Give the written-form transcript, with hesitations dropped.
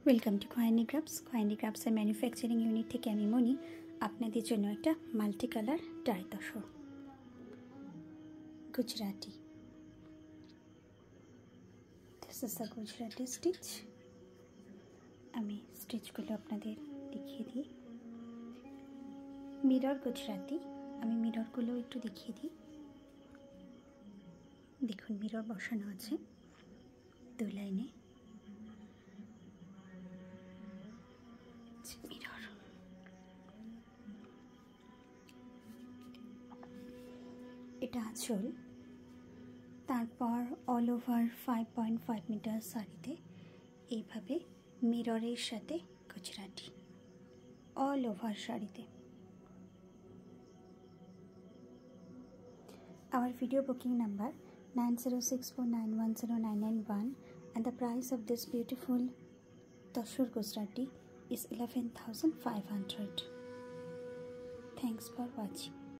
Welcome to Khoaini ক্রাফটসের manufacturing unit থেকে আমি মনি আপনাদের জন্য একটা multi colour dye tussar Gujarati. This is the Gujarati stitch. আমি স্টিচগুলো আপনাদের দেখিয়ে দিই। মিরর গুজরাটি, আমি মিররগুলো একটু দেখিয়ে দিই। দেখুন মিরর বসানো আছে দু লাইনে। মিরর এটা আঁচল, তারপর অল ওভার 5.5 মিটার শাড়িতে এইভাবে মিররের সাথে গুজরাটি অল ওভার শাড়িতে। Our video booking number 9064910991 and the price of this beautiful Tashur Gujarati is 11,500. Thanks for watching.